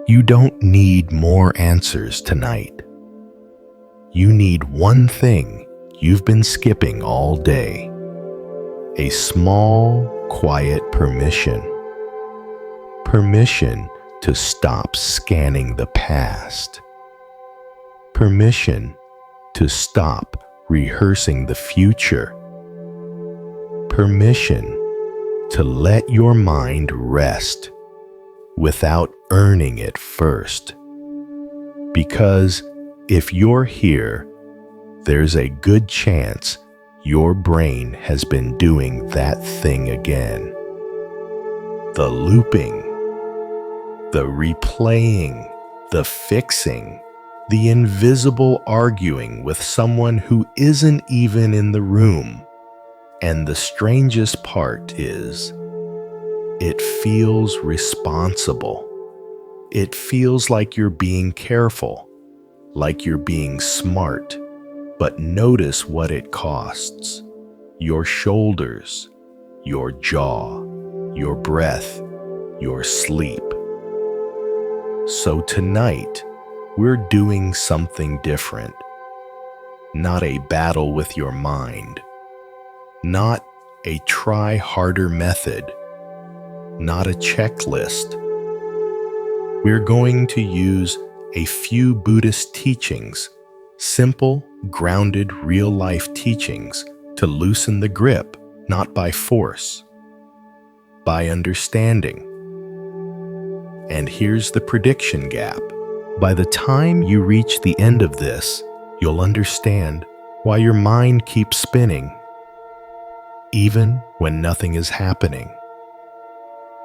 You don't need more answers tonight. You need one thing you've been skipping all day. A small, quiet permission. Permission to stop scanning the past. Permission to stop rehearsing the future. Permission to let your mind rest without earning it first. Because if you're here, there's a good chance your brain has been doing that thing again. The looping, the replaying, the fixing, the invisible arguing with someone who isn't even in the room. And the strangest part is, it feels responsible. It feels like you're being careful, like you're being smart. But notice what it costs. Your shoulders, your jaw, your breath, your sleep. So tonight, we're doing something different. Not a battle with your mind. Not a try harder method. Not a checklist. We're going to use a few Buddhist teachings, simple, grounded, real-life teachings to loosen the grip, not by force, by understanding. And here's the prediction gap. By the time you reach the end of this, you'll understand why your mind keeps spinning, even when nothing is happening.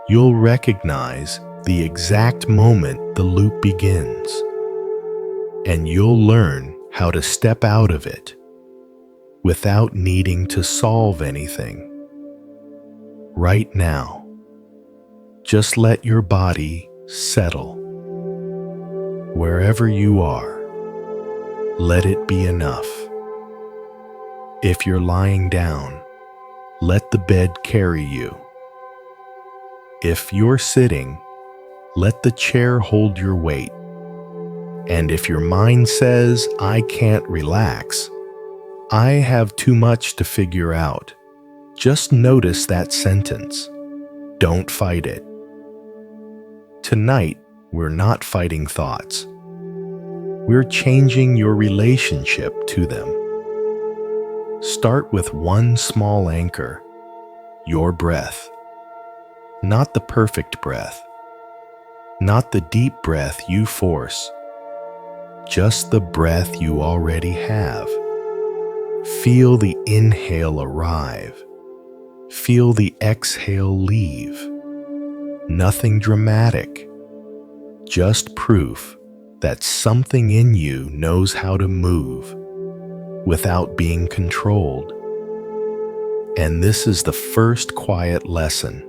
You'll recognize the exact moment the loop begins, and you'll learn how to step out of it without needing to solve anything. Right now, just let your body settle. Wherever you are, let it be enough. If you're lying down, let the bed carry you. If you're sitting, let the chair hold your weight. And if your mind says, I can't relax, I have too much to figure out, just notice that sentence. Don't fight it. Tonight, we're not fighting thoughts. We're changing your relationship to them. Start with one small anchor, your breath. Not the perfect breath. Not the deep breath you force. Just the breath you already have. Feel the inhale arrive. Feel the exhale leave. Nothing dramatic. Just proof that something in you knows how to move without being controlled. And this is the first quiet lesson.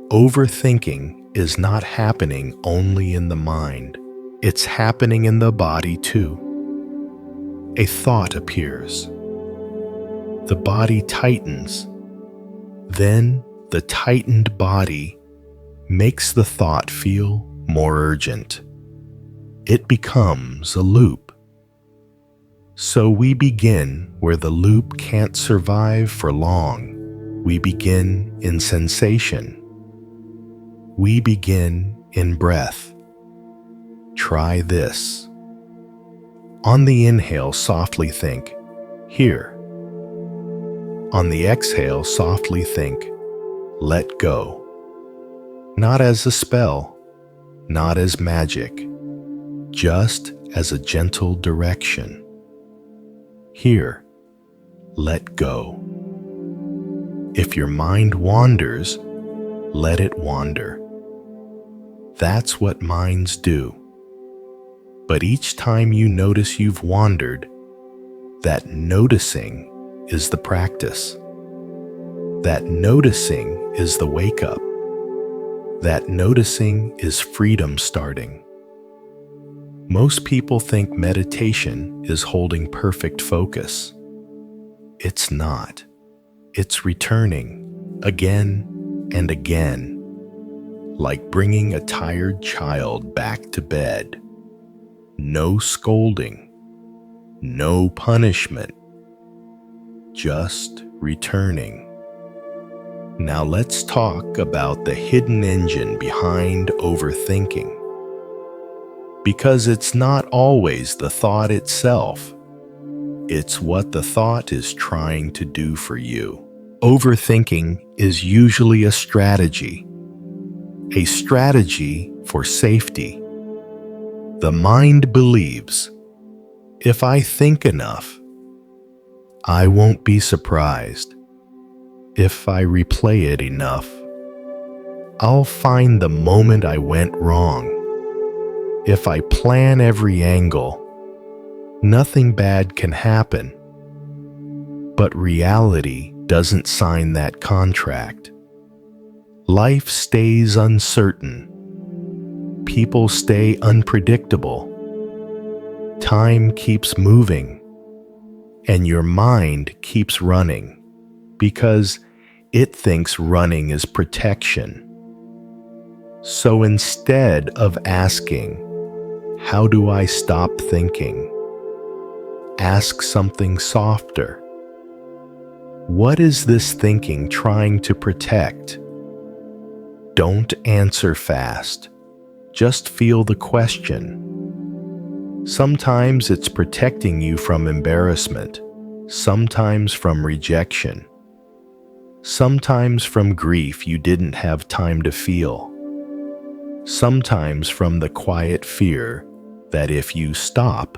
Overthinking is not happening only in the mind. It's happening in the body too. A thought appears. The body tightens. Then the tightened body makes the thought feel more urgent. It becomes a loop. So we begin where the loop can't survive for long. We begin in sensation. We begin in breath. Try this. On the inhale, softly think, here. On the exhale, softly think, let go. Not as a spell, not as magic, just as a gentle direction. Here, let go. If your mind wanders, let it wander. That's what minds do. But each time you notice you've wandered, that noticing is the practice. That noticing is the wake-up. That noticing is freedom starting. Most people think meditation is holding perfect focus. It's not. It's returning again and again like bringing a tired child back to bed. No scolding, no punishment, just returning. Now let's talk about the hidden engine behind overthinking. Because it's not always the thought itself. It's what the thought is trying to do for you. Overthinking is usually a strategy for safety. The mind believes, if I think enough, I won't be surprised. If I replay it enough, I'll find the moment I went wrong. If I plan every angle, nothing bad can happen. But reality doesn't sign that contract. Life stays uncertain. People stay unpredictable. Time keeps moving. And your mind keeps running because it thinks running is protection. So instead of asking, how do I stop thinking? Ask something softer. What is this thinking trying to protect? Don't answer fast. Just feel the question. Sometimes it's protecting you from embarrassment, sometimes from rejection, sometimes from grief you didn't have time to feel, sometimes from the quiet fear that if you stop,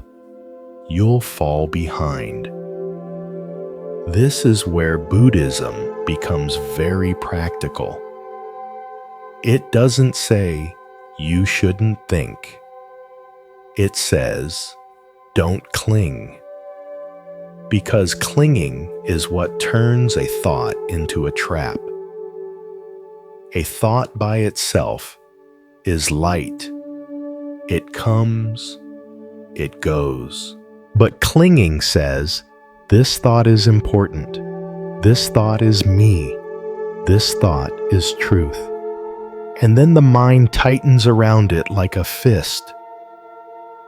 you'll fall behind. This is where Buddhism becomes very practical. It doesn't say you shouldn't think. It says, don't cling. Because clinging is what turns a thought into a trap. A thought by itself is light. It comes, it goes. But clinging says, this thought is important. This thought is me. This thought is truth. And then the mind tightens around it like a fist.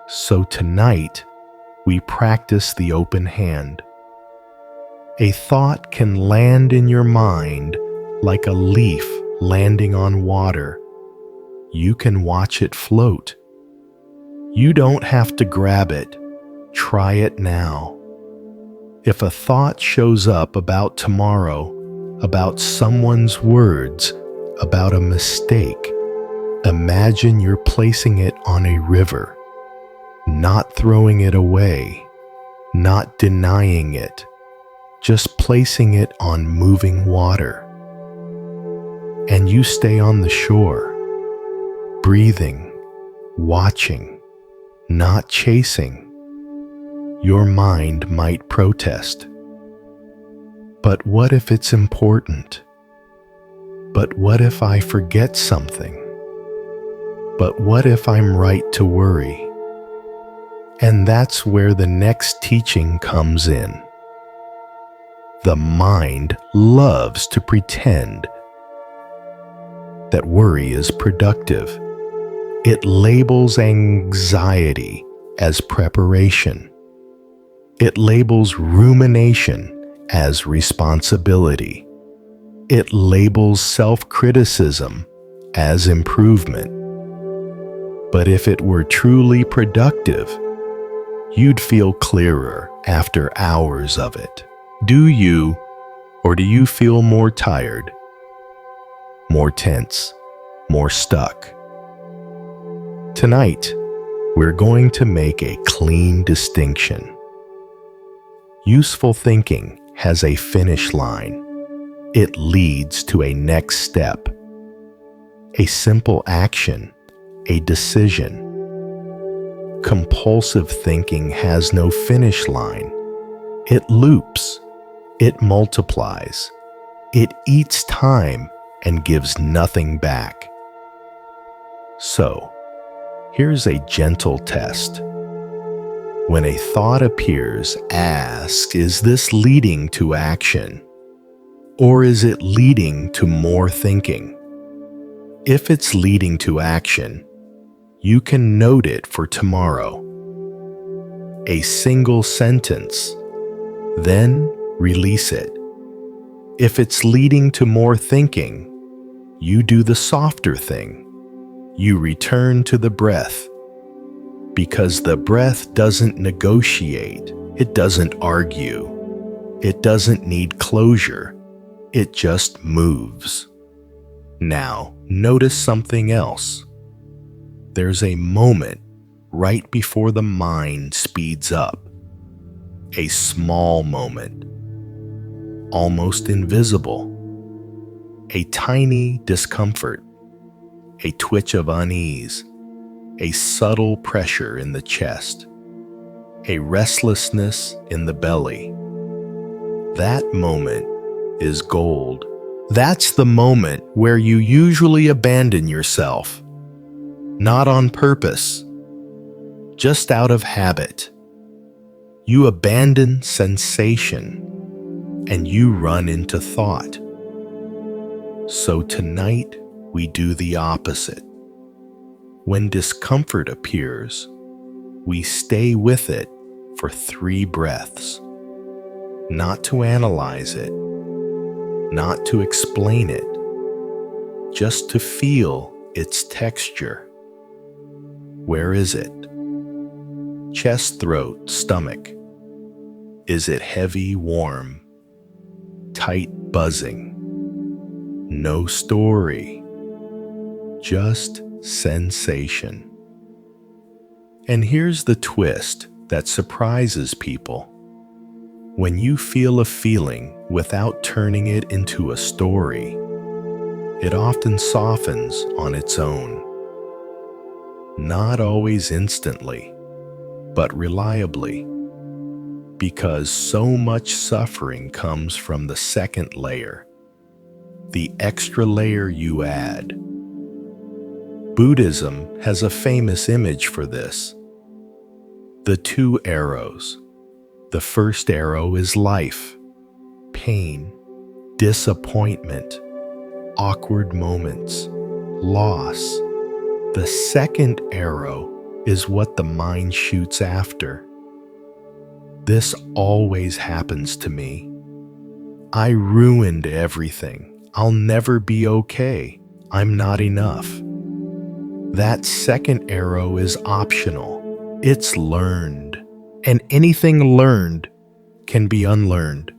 So tonight, we practice the open hand. A thought can land in your mind like a leaf landing on water. You can watch it float. You don't have to grab it. Try it now. If a thought shows up about tomorrow, about someone's words, about a mistake, imagine you're placing it on a river. Not throwing it away, not denying it, just placing it on moving water. And you stay on the shore, breathing, watching, not chasing. Your mind might protest. But what if it's important? But what if I forget something? But what if I'm right to worry? And that's where the next teaching comes in. The mind loves to pretend that worry is productive. It labels anxiety as preparation. It labels rumination as responsibility. It labels self-criticism as improvement. But if it were truly productive, you'd feel clearer after hours of it. Do you, or do you feel more tired, more tense, more stuck? Tonight, we're going to make a clean distinction. Useful thinking has a finish line. It leads to a next step, a simple action, a decision. Compulsive thinking has no finish line. It loops, it multiplies, it eats time and gives nothing back. So, here's a gentle test. When a thought appears, ask, is this leading to action? Or is it leading to more thinking? If it's leading to action, you can note it for tomorrow. A single sentence, then release it. If it's leading to more thinking, you do the softer thing. You return to the breath, because the breath doesn't negotiate, it doesn't argue, it doesn't need closure, it just moves. Now, notice something else. There's a moment right before the mind speeds up. A small moment, almost invisible. A tiny discomfort, a twitch of unease, a subtle pressure in the chest, a restlessness in the belly. That moment is gold. That's the moment where you usually abandon yourself, not on purpose, just out of habit. You abandon sensation and you run into thought. So tonight, we do the opposite. When discomfort appears, we stay with it for 3 breaths. Not to analyze it, not to explain it, just to feel its texture. Where is it? Chest, throat, stomach. Is it heavy, warm, tight, buzzing? No story, just sensation. And here's the twist that surprises people. When you feel a feeling without turning it into a story, it often softens on its own. Not always instantly, but reliably, because so much suffering comes from the second layer, the extra layer you add. Buddhism has a famous image for this. The 2 arrows. The first arrow is life, pain, disappointment, awkward moments, loss. The second arrow is what the mind shoots after. This always happens to me. I ruined everything. I'll never be okay. I'm not enough. That second arrow is optional. It's learned. And anything learned can be unlearned.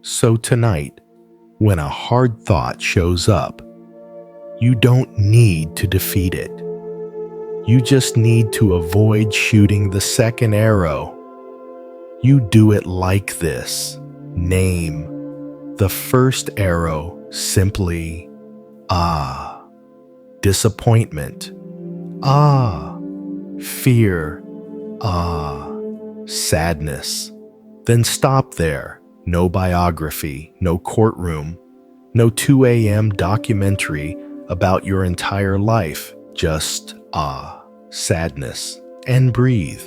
So tonight, when a hard thought shows up, you don't need to defeat it. You just need to avoid shooting the second arrow. You do it like this. Name the first arrow simply, disappointment, fear, sadness. Then stop there. No biography, no courtroom, no 2 a.m. documentary about your entire life. Just sadness, and breathe.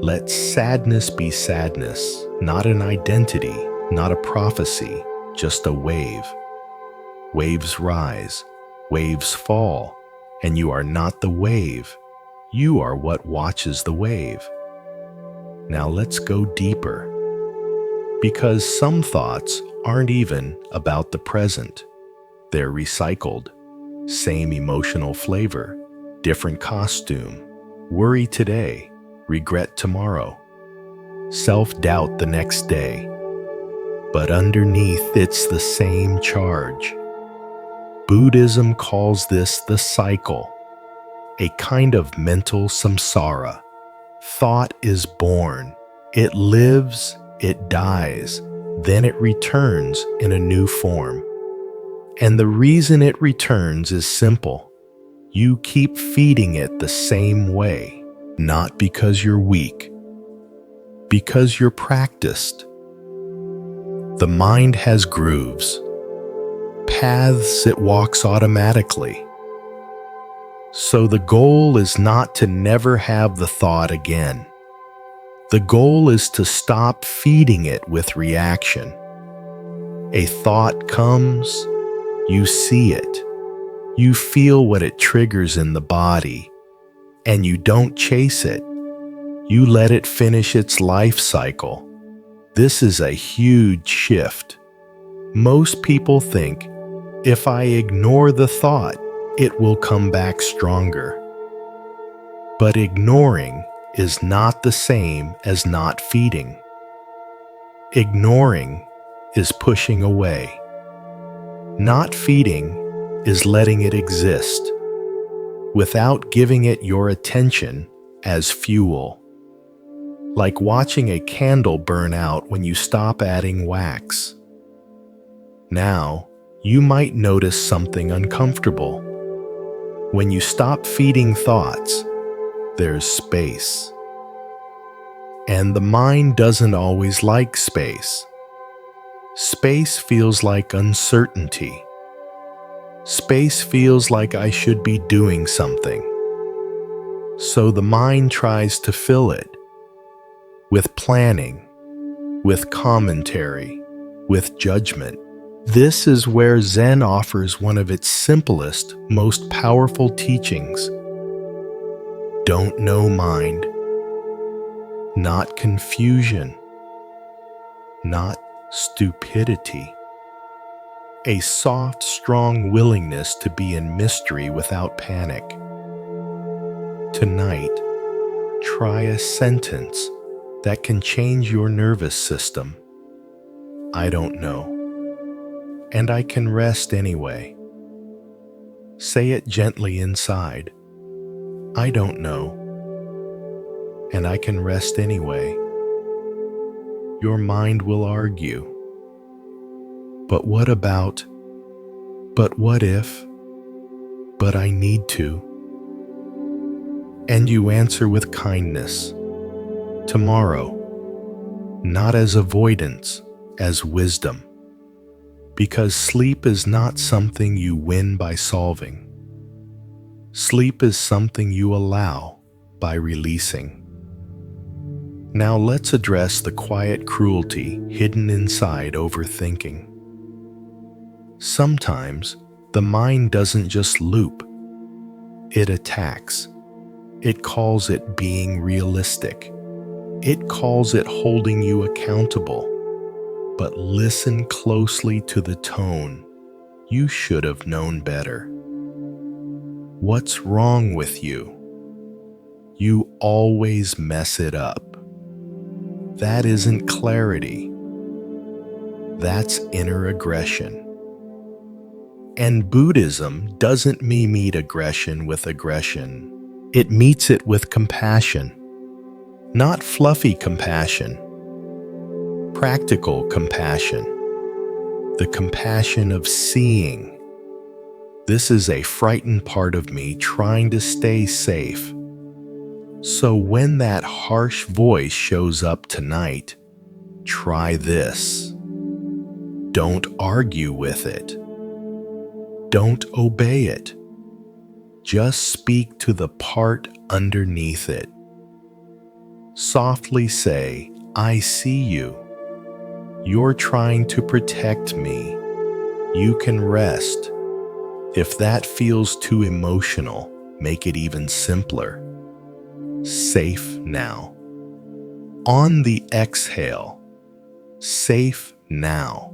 Let sadness be sadness, not an identity, not a prophecy, just a wave. Waves rise, waves fall, and you are not the wave. You are what watches the wave. Now let's go deeper. Because some thoughts aren't even about the present. They're recycled. Same emotional flavor, different costume. Worry today, regret tomorrow, self-doubt the next day. But underneath, it's the same charge. Buddhism calls this the cycle, a kind of mental samsara. Thought is born, it lives, it dies, then it returns in a new form. And the reason it returns is simple. You keep feeding it the same way, not because you're weak, because you're practiced. The mind has grooves, paths it walks automatically. So the goal is not to never have the thought again. The goal is to stop feeding it with reaction. A thought comes, you see it, You feel what it triggers in the body, and you don't chase it. You let it finish its life cycle. This is a huge shift. Most people think, if I ignore the thought, it will come back stronger. But ignoring is not the same as not feeding. Ignoring is pushing away. Not feeding is letting it exist without giving it your attention as fuel. Like watching a candle burn out when you stop adding wax. Now, you might notice something uncomfortable. When you stop feeding thoughts, there's space. And the mind doesn't always like space. Space feels like uncertainty. Space feels like I should be doing something. So the mind tries to fill it with planning, with commentary, with judgment. This is where Zen offers one of its simplest, most powerful teachings. Don't know mind, not confusion, not stupidity. A soft, strong willingness to be in mystery without panic. Tonight, try a sentence that can change your nervous system. I don't know, and I can rest anyway. Say it gently inside. I don't know, and I can rest anyway. Your mind will argue. But what about? But what if? But I need to. And you answer with kindness. Tomorrow, not as avoidance, as wisdom. Because sleep is not something you win by solving. Sleep is something you allow by releasing. Now let's address the quiet cruelty hidden inside overthinking. Sometimes the mind doesn't just loop, it attacks. It calls it being realistic. It calls it holding you accountable. But listen closely to the tone. You should have known better. What's wrong with you? You always mess it up. That isn't clarity. That's inner aggression. And Buddhism doesn't meet aggression with aggression. It meets it with compassion. Not fluffy compassion. Practical compassion. The compassion of seeing. This is a frightened part of me trying to stay safe. So when that harsh voice shows up tonight, try this. Don't argue with it. Don't obey it. Just speak to the part underneath it. Softly say, I see you. You're trying to protect me. You can rest. If that feels too emotional, make it even simpler. Safe now. On the exhale, safe now.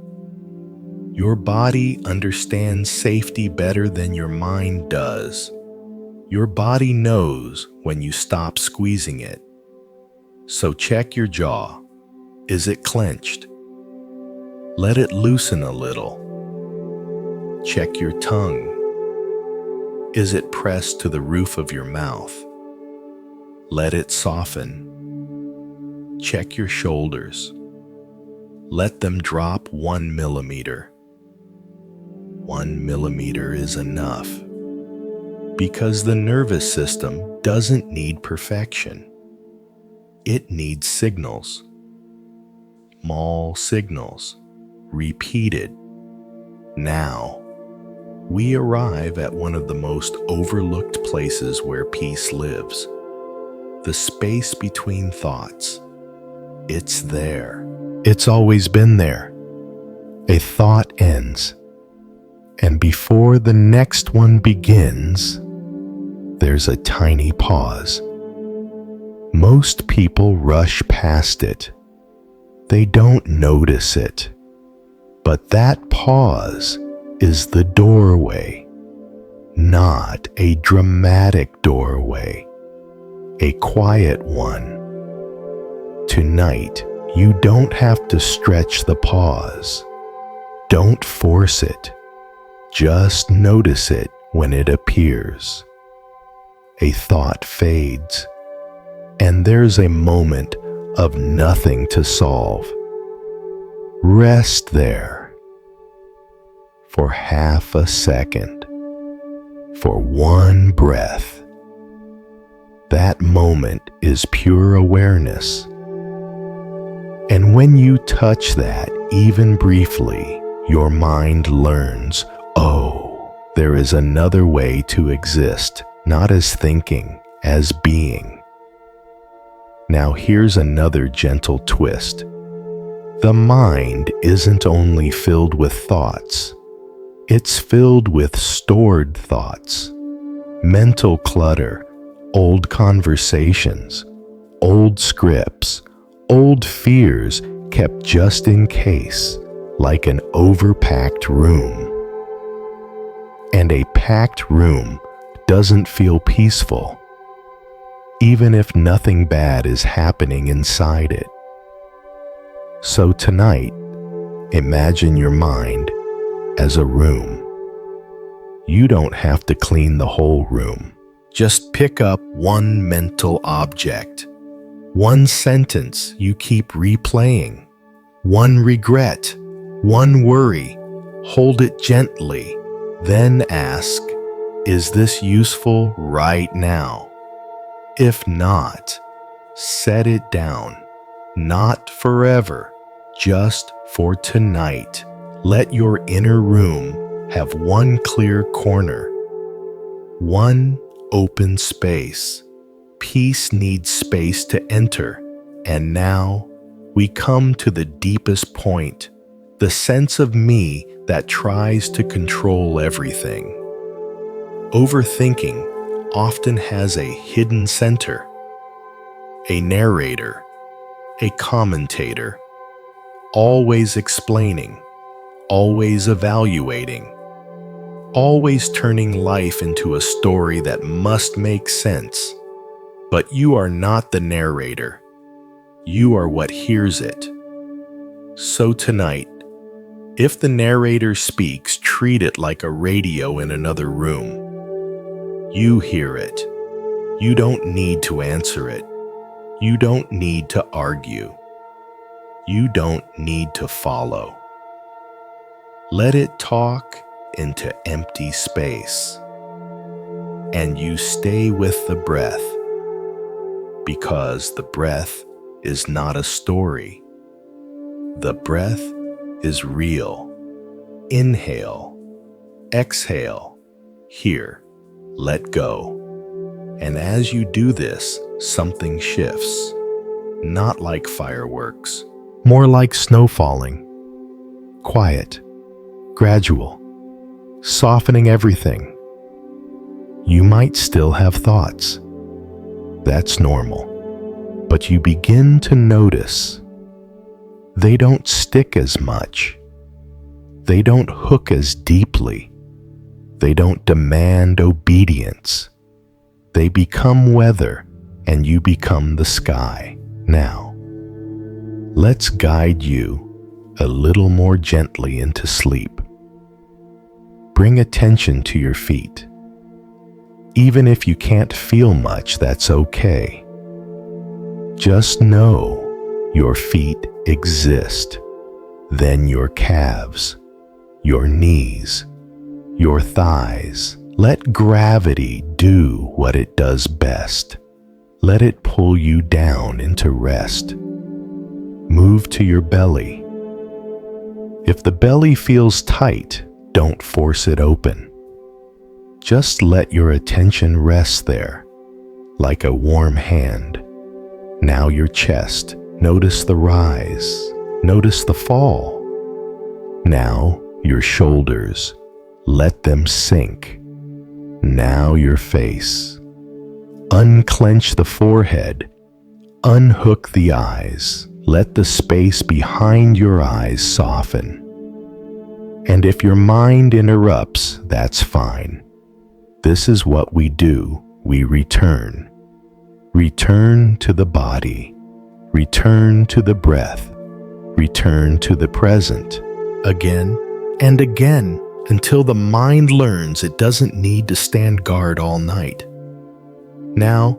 Your body understands safety better than your mind does. Your body knows when you stop squeezing it. So check your jaw. Is it clenched? Let it loosen a little. Check your tongue. Is it pressed to the roof of your mouth? Let it soften. Check your shoulders. Let them drop 1 millimeter. 1 millimeter is enough. Because the nervous system doesn't need perfection. It needs signals. Small signals. Repeated. Now, we arrive at one of the most overlooked places where peace lives. The space between thoughts. It's there. It's always been there. A thought ends. And before the next one begins, there's a tiny pause. Most people rush past it. They don't notice it. But that pause is the doorway, not a dramatic doorway, a quiet one. Tonight, you don't have to stretch the pause. Don't force it. Just notice it when it appears. A thought fades, and there's a moment of nothing to solve. Rest there for half a second, for one breath. That moment is pure awareness. And when you touch that, even briefly, your mind learns, oh, there is another way to exist, not as thinking, as being. Now here's another gentle twist. The mind isn't only filled with thoughts. It's filled with stored thoughts, mental clutter, old conversations, old scripts, old fears kept just in case, like an overpacked room. And a packed room doesn't feel peaceful, even if nothing bad is happening inside it. So tonight, imagine your mind as a room. You don't have to clean the whole room. Just pick up one mental object, one sentence you keep replaying, one regret, one worry. Hold it gently, then ask, is this useful right now? If not, set it down. Not forever, just for tonight. Let your inner room have one clear corner, one open space. Peace needs space to enter. And now we come to the deepest point, the sense of me that tries to control everything. Overthinking often has a hidden center, a narrator, a commentator, always explaining, always evaluating, always turning life into a story that must make sense. But you are not the narrator. You are what hears it. So tonight, if the narrator speaks, treat it like a radio in another room. You hear it. You don't need to answer it. You don't need to argue. You don't need to follow. Let it talk into empty space. And you stay with the breath, because the breath is not a story. The breath is real. Inhale, exhale, here, let go. And as you do this, something shifts. Not like fireworks, more like snow falling. Quiet, gradual, softening everything. You might still have thoughts. That's normal. But you begin to notice they don't stick as much. They don't hook as deeply. They don't demand obedience. They become weather, and you become the sky. Now, let's guide you a little more gently into sleep. Bring attention to your feet. Even if you can't feel much, that's okay. Just know your feet exist. Then your calves, your knees, your thighs. Let gravity do what it does best. Let it pull you down into rest. Move to your belly. If the belly feels tight, don't force it open. Just let your attention rest there, like a warm hand. Now your chest. Notice the rise. Notice the fall. Now your shoulders. Let them sink. Now your face. Unclench the forehead. Unhook the eyes. Let the space behind your eyes soften. And if your mind interrupts, that's fine. This is what we do. We return. Return to the body. Return to the breath. Return to the present. Again and again, until the mind learns it doesn't need to stand guard all night. Now,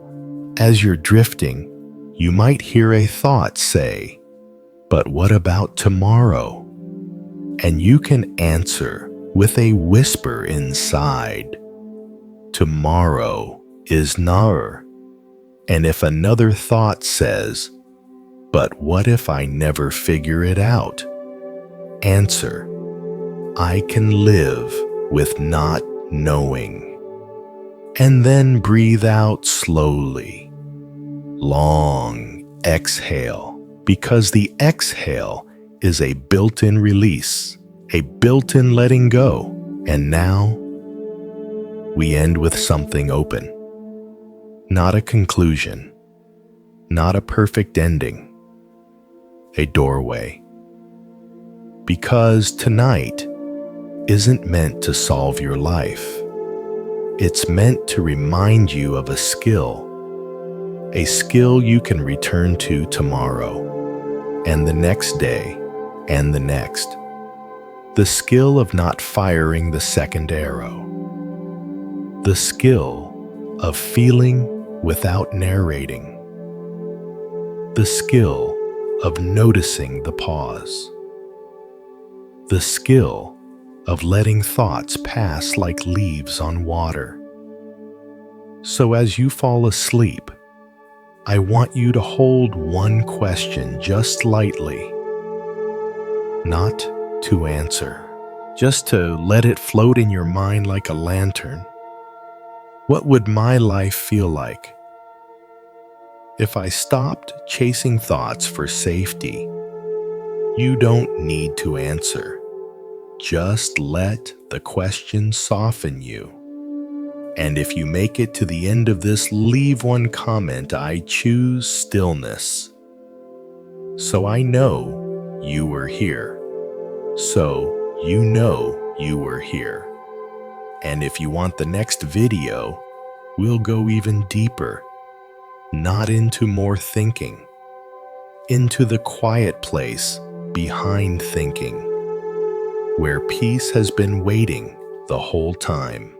as you're drifting, you might hear a thought say, "But what about tomorrow?" And you can answer with a whisper inside, "Tomorrow is never." And if another thought says, "But what if I never figure it out?" Answer, "I can live with not knowing." And then breathe out slowly. Long exhale, because the exhale is a built-in release, a built-in letting go. And now, we end with something open. Not a conclusion, not a perfect ending, a doorway. Because tonight isn't meant to solve your life. It's meant to remind you of a skill you can return to tomorrow, and the next day, and the next. The skill of not firing the second arrow. The skill of feeling without narrating. The skill of noticing the pause. The skill of letting thoughts pass like leaves on water. So as you fall asleep, I want you to hold one question just lightly. Not to answer, just to let it float in your mind like a lantern. What would my life feel like if I stopped chasing thoughts for safety? You don't need to answer. Just let the question soften you. And if you make it to the end of this, leave one comment. I choose stillness. So I know you were here. So you know you were here. And if you want the next video, we'll go even deeper. Not into more thinking. Into the quiet place behind thinking, where peace has been waiting the whole time.